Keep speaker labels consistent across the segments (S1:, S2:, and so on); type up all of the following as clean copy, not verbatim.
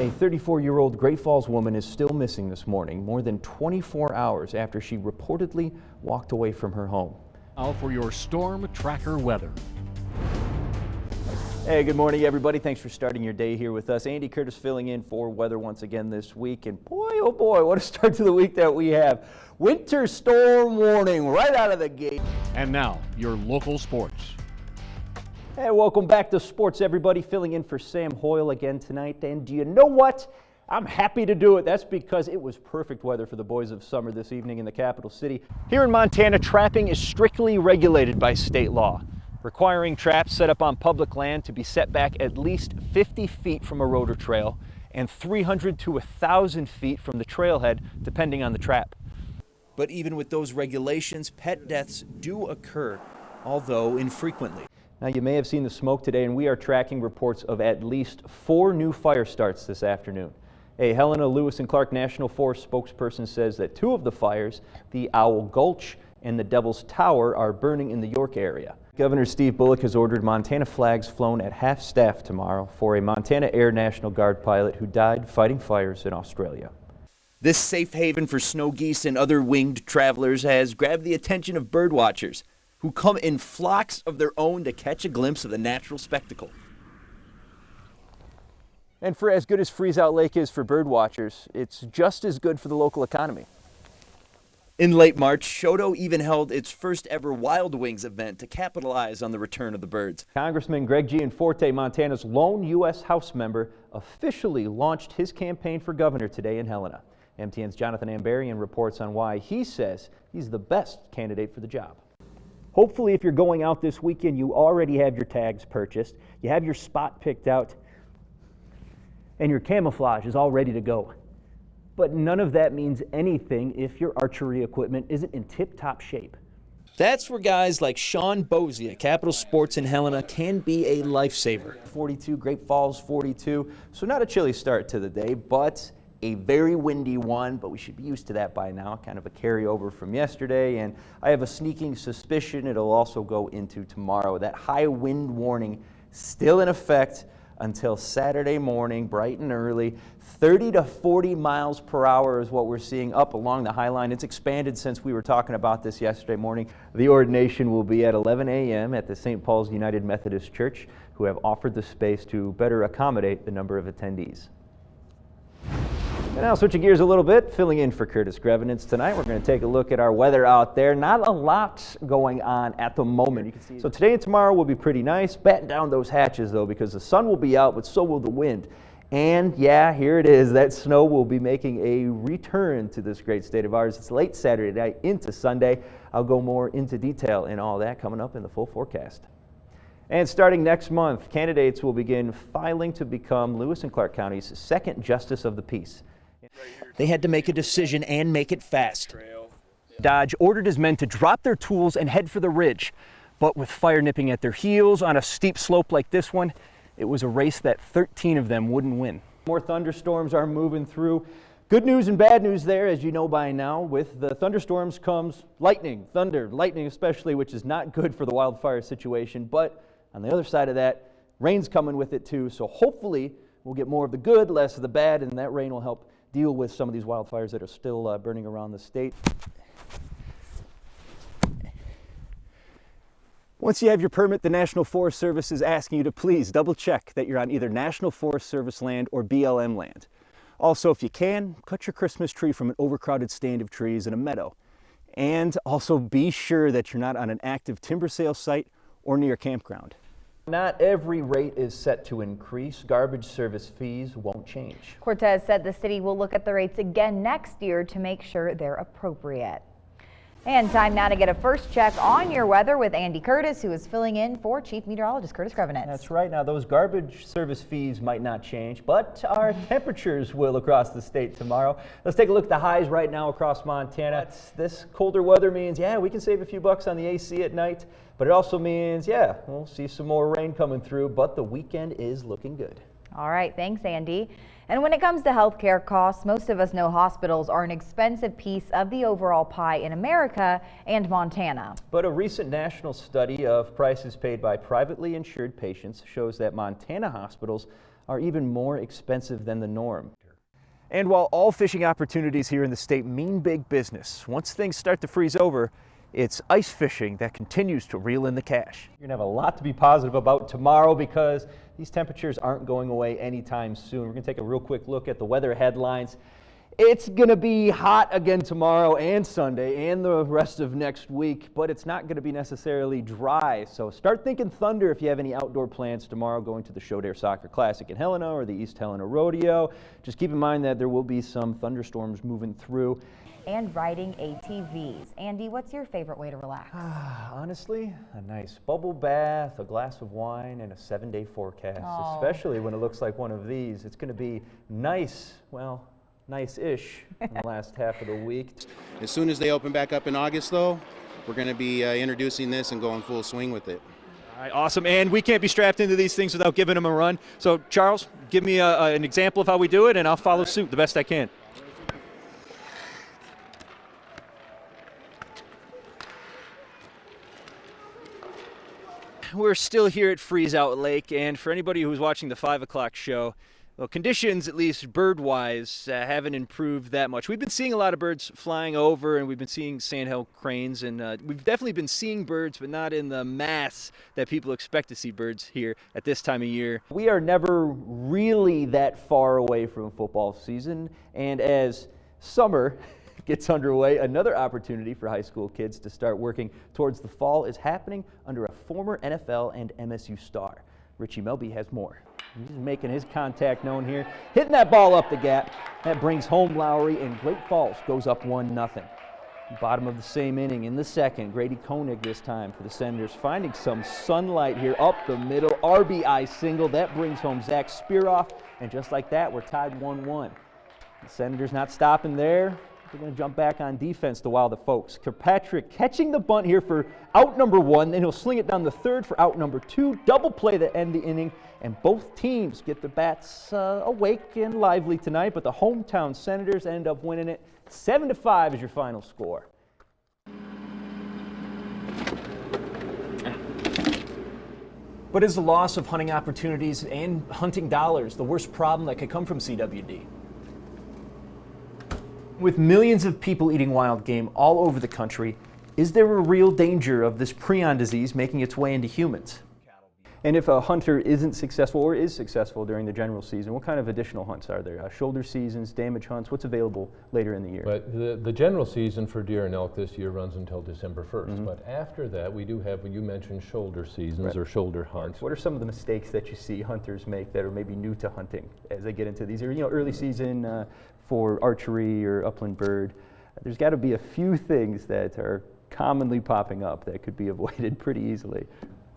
S1: A 34-year-old Great Falls woman is still missing this morning, more than 24 hours after she reportedly walked away from her home.
S2: Now for your storm tracker weather.
S1: Hey, good morning, everybody. Thanks for starting your day here with us. Andy Curtis filling in for weather once again this week. And boy, oh boy, what a start to the week that we have. Winter storm warning right out of the gate.
S2: And now, your local sports.
S1: Hey, welcome back to sports, everybody. Filling in for Sam Hoyle again tonight. And do you know what? I'm happy to do it. That's because it was perfect weather for the boys of summer this evening in the capital city. Here in Montana, trapping is strictly regulated by state law, requiring traps set up on public land to be set back at least 50 feet from a road or trail and 300 to 1,000 feet from the trailhead, depending on the trap. But even with those regulations, pet deaths do occur, although infrequently. Now, you may have seen the smoke today, and we are tracking reports of at least 4 new fire starts this afternoon. A Helena Lewis and Clark National Forest spokesperson says that 2 of the fires, the Owl Gulch and the Devil's Tower, are burning in the York area. Governor Steve Bullock has ordered Montana flags flown at half-staff tomorrow for a Montana Air National Guard pilot who died fighting fires in Australia. This safe haven for snow geese and other winged travelers has grabbed the attention of bird watchers, who come in flocks of their own to catch a glimpse of the natural spectacle. And for as good as Freeze-Out Lake is for bird watchers, it's just as good for the local economy. In late March, Choteau even held its first ever Wild Wings event to capitalize on the return of the birds. Congressman Greg Gianforte, Montana's lone U.S. House member, officially launched his campaign for governor today in Helena. MTN's Jonathan Ambarian reports on why he says he's the best candidate for the job. Hopefully, if you're going out this weekend, you already have your tags purchased, you have your spot picked out, and your camouflage is all ready to go. But none of that means anything if your archery equipment isn't in tip-top shape. That's where guys like Sean Bosie at Capital Sports in Helena can be a lifesaver. 42, Great Falls 42, so not a chilly start to the day, but a very windy one, but we should be used to that by now, kind of a carryover from yesterday, and I have a sneaking suspicion it'll also go into tomorrow. That high wind warning still in effect until Saturday morning, bright and early. 30 to 40 miles per hour is what we're seeing up along the High Line. It's expanded since we were talking about this yesterday morning. The ordination will be at 11 a.m. at the St. Paul's United Methodist Church, who have offered the space to better accommodate the number of attendees. And now switching gears a little bit, filling in for Curtis Grevenitz tonight, we're going to take a look at our weather out there. Not a lot going on at the moment. You can see. So today and tomorrow will be pretty nice. Batten down those hatches though, because the sun will be out, but so will the wind. And yeah, here it is. That snow will be making a return to this great state of ours. It's late Saturday night into Sunday. I'll go more into detail in all that coming up in the full forecast. And starting next month, candidates will begin filing to become Lewis and Clark County's second Justice of the Peace. They had to make a decision and make it fast. Dodge ordered his men to drop their tools and head for the ridge. But with fire nipping at their heels on a steep slope like this one, it was a race that 13 of them wouldn't win. More thunderstorms are moving through. Good news and bad news there, as you know by now. With the thunderstorms comes lightning, thunder, lightning especially, which is not good for the wildfire situation. But on the other side of that, rain's coming with it too. So hopefully we'll get more of the good, less of the bad, and that rain will help deal with some of these wildfires that are still burning around the state. Once you have your permit, the National Forest Service is asking you to please double check that you're on either National Forest Service land or BLM land. Also, if you can, cut your Christmas tree from an overcrowded stand of trees in a meadow. And also be sure that you're not on an active timber sale site or near a campground. Not every rate is set to increase. Garbage service fees won't change.
S3: Cortez said the city will look at the rates again next year to make sure they're appropriate. And time now to get a first check on your weather with Andy Curtis, who is filling in for Chief Meteorologist Curtis Grevenitz.
S1: That's right. Now, those garbage service fees might not change, but our temperatures will across the state tomorrow. Let's take a look at the highs right now across Montana. This colder weather means, yeah, we can save a few bucks on the AC at night, but it also means, yeah, we'll see some more rain coming through, but the weekend is looking good.
S3: All right, thanks, Andy. And when it comes to healthcare costs, most of us know hospitals are an expensive piece of the overall pie in America and Montana.
S1: But a recent national study of prices paid by privately insured patients shows that Montana hospitals are even more expensive than the norm. And while all fishing opportunities here in the state mean big business, once things start to freeze over, it's ice fishing that continues to reel in the cash. You're gonna have a lot to be positive about tomorrow because these temperatures aren't going away anytime soon. We're gonna take a real quick look at the weather headlines. It's gonna be hot again tomorrow and Sunday and the rest of next week, but it's not gonna be necessarily dry. So start thinking thunder if you have any outdoor plans tomorrow, going to the Show Dare Soccer Classic in Helena or the East Helena Rodeo. Just keep in mind that there will be some thunderstorms moving through.
S3: And riding ATVs. Andy, what's your favorite way to relax?
S1: Honestly, a nice bubble bath, a glass of wine, and a 7-day forecast, especially when it looks like one of these. It's gonna be nice, well, nice-ish in the last half of the week.
S4: As soon as they open back up in August, though, we're going to be introducing this and going full swing with it.
S1: All right, awesome. And we can't be strapped into these things without giving them a run. So, Charles, give me an example of how we do it, and I'll follow suit the best I can. We're still here at Freeze Out Lake, and for anybody who's watching the 5 o'clock show, well, conditions, at least bird-wise, haven't improved that much. We've been seeing a lot of birds flying over, and we've been seeing sandhill cranes, and we've definitely been seeing birds, but not in the mass that people expect to see birds here at this time of year. We are never really that far away from football season, and as summer gets underway, another opportunity for high school kids to start working towards the fall is happening under a former NFL and MSU star. Richie Melby has more. He's making his contact known here, hitting that ball up the gap. That brings home Lowry, and Great Falls goes up 1-0. Bottom of the same inning in the second, Grady Koenig this time for the Senators, finding some sunlight here up the middle. RBI single, that brings home Zach Spearoff, and just like that, we're tied 1-1. The Senators not stopping there. They're going to jump back on defense, the Wilder folks. Kirkpatrick catching the bunt here for out number 1, then he'll sling it down the third for out number 2. Double play to end the inning, and both teams get the bats awake and lively tonight, but the hometown Senators end up winning it. 7-5 is your final score. But is the loss of hunting opportunities and hunting dollars the worst problem that could come from CWD? With millions of people eating wild game all over the country, is there a real danger of this prion disease making its way into humans? And if a hunter isn't successful or is successful during the general season, what kind of additional hunts are there? Shoulder seasons, damage hunts, what's available later in the year?
S5: But the general season for deer and elk this year runs until December 1st. But after that, we do have, you mentioned shoulder seasons or shoulder hunts.
S1: What are some of the mistakes that you see hunters make that are maybe new to hunting as they get into these, early season for archery or upland bird? There's got to be a few things that are commonly popping up that could be avoided pretty easily.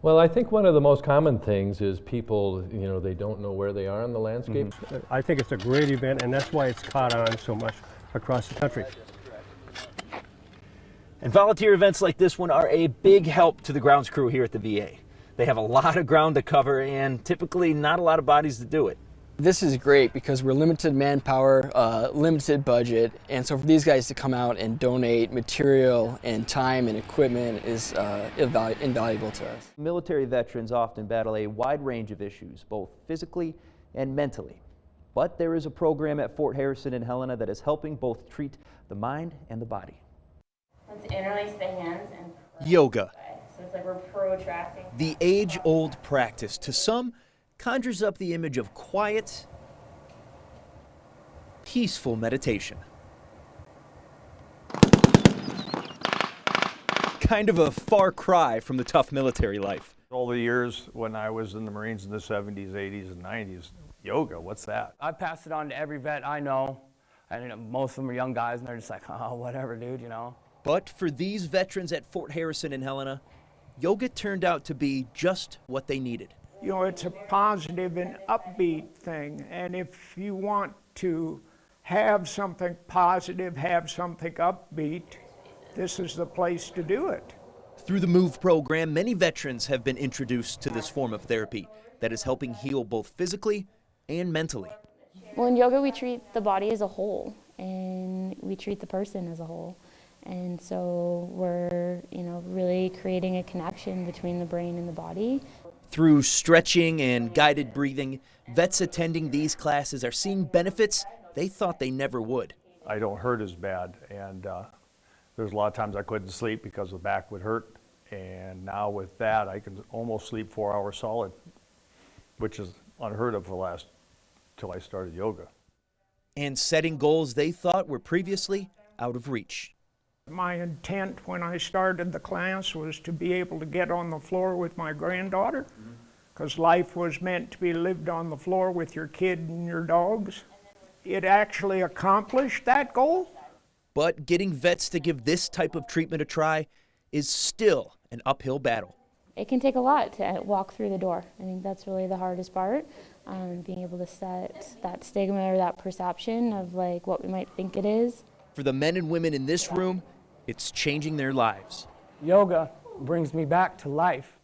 S5: Well, I think one of the most common things is people, they don't know where they are in the landscape.
S6: I think it's a great event, and that's why it's caught on so much across the country.
S1: And volunteer events like this one are a big help to the grounds crew here at the VA. They have a lot of ground to cover and typically not a lot of bodies to do it.
S7: This is great because we're limited manpower, limited budget, and so for these guys to come out and donate material and time and equipment is invaluable to us.
S1: Military veterans often battle a wide range of issues, both physically and mentally. But there is a program at Fort Harrison in Helena that is helping both treat the mind and the body.
S8: Let's interlace the hands and
S1: Yoga.
S8: So it's like we're protracting.
S1: The age-old practice, to some, conjures up the image of quiet, peaceful meditation. Kind of a far cry from the tough military life.
S9: All the years when I was in the Marines in the 70s, 80s, and 90s, yoga, what's that?
S10: I passed it on to every vet I know, and most of them are young guys, and they're just like, oh, whatever, dude,
S1: But for these veterans at Fort Harrison in Helena, yoga turned out to be just what they needed.
S11: It's a positive and upbeat thing, and if you want to have something positive, have something upbeat, this is the place to do it.
S1: Through the MOVE program, many veterans have been introduced to this form of therapy that is helping heal both physically and mentally.
S12: Well, in yoga, we treat the body as a whole, and we treat the person as a whole. And so we're, really creating a connection between the brain and the body.
S1: Through stretching and guided breathing, vets attending these classes are seeing benefits they thought they never would.
S9: I don't hurt as bad, and there's a lot of times I couldn't sleep because the back would hurt, and now with that I can almost sleep 4 hours solid, which is unheard of till I started yoga.
S1: And setting goals they thought were previously out of reach.
S11: My intent when I started the class was to be able to get on the floor with my granddaughter, because life was meant to be lived on the floor with your kid and your dogs. It actually accomplished that goal.
S1: But getting vets to give this type of treatment a try is still an uphill battle.
S12: It can take a lot to walk through the door. I think that's really the hardest part, being able to set that stigma or that perception of like what we might think it is.
S1: For the men and women in this room, it's changing their lives.
S10: Yoga brings me back to life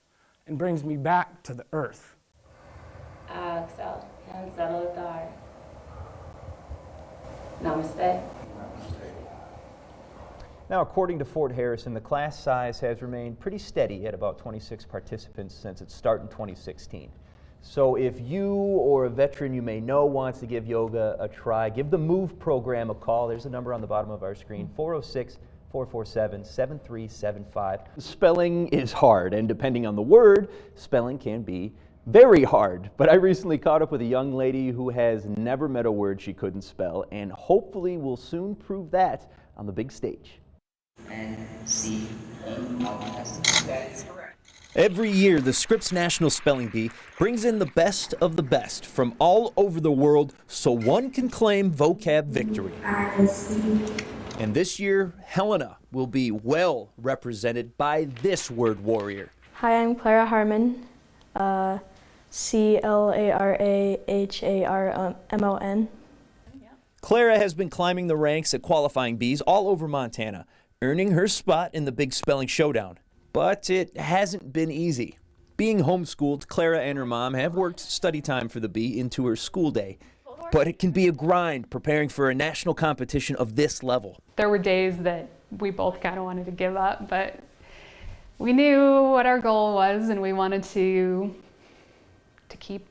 S10: and brings me back to the earth.
S8: Exhale and settle with the heart. Namaste.
S1: Now, according to Fort Harrison, the class size has remained pretty steady at about 26 participants since its start in 2016. So if you or a veteran you may know wants to give yoga a try, give the MOVE program a call. There's a number on the bottom of our screen, 406-447-7375. Spelling is hard, and depending on the word, spelling can be very hard. But I recently caught up with a young lady who has never met a word she couldn't spell, and hopefully will soon prove that on the big stage. N-C-E-L-S. That is correct. Every year, the Scripps National Spelling Bee brings in the best of the best from all over the world so one can claim vocab victory. And this year, Helena will be well represented by this word warrior.
S13: Hi, I'm Clara Harmon, C-L-A-R-A-H-A-R-M-O-N.
S1: Clara has been climbing the ranks at qualifying bees all over Montana, earning her spot in the big spelling showdown. But it hasn't been easy. Being homeschooled, Clara and her mom have worked study time for the bee into her school day. But it can be a grind preparing for a national competition of this level.
S14: There were days that we both kind of wanted to give up, but we knew what our goal was and we wanted to keep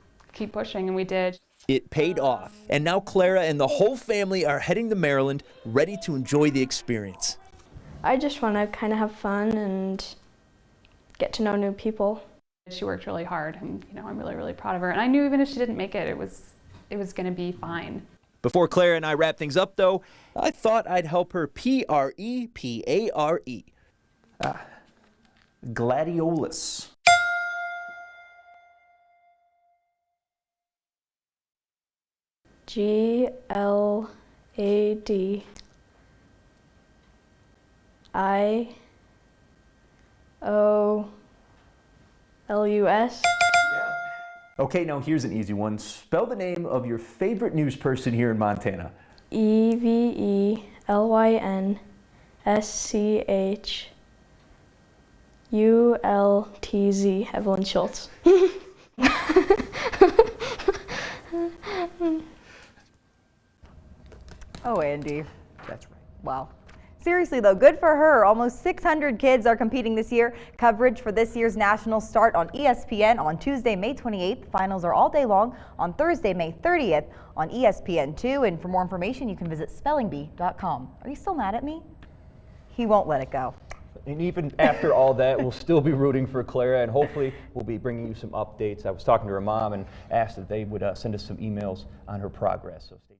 S14: pushing, and we did.
S1: It paid off, and now Clara and the whole family are heading to Maryland, ready to enjoy the experience.
S13: I just want to kind of have fun and get to know new people.
S14: She worked really hard, and I'm really, really proud of her. And I knew even if she didn't make it, it was going to be fine.
S1: Before Clara and I wrap things up, though, I thought I'd help her Prepare. Gladiolus.
S13: Gladiolus.
S1: Okay, now here's an easy one. Spell the name of your favorite news person here in Montana.
S13: Evelynschultz. Evelyn Schultz.
S3: Oh, Andy.
S1: That's right.
S3: Wow. Seriously though, good for her. Almost 600 kids are competing this year. Coverage for this year's nationals start on ESPN on Tuesday, May 28th. Finals are all day long on Thursday, May 30th on ESPN2. And for more information, you can visit spellingbee.com. Are you still mad at me? He won't let it go.
S1: And even after all that, we'll still be rooting for Clara, and hopefully we'll be bringing you some updates. I was talking to her mom and asked that they would send us some emails on her progress. So stay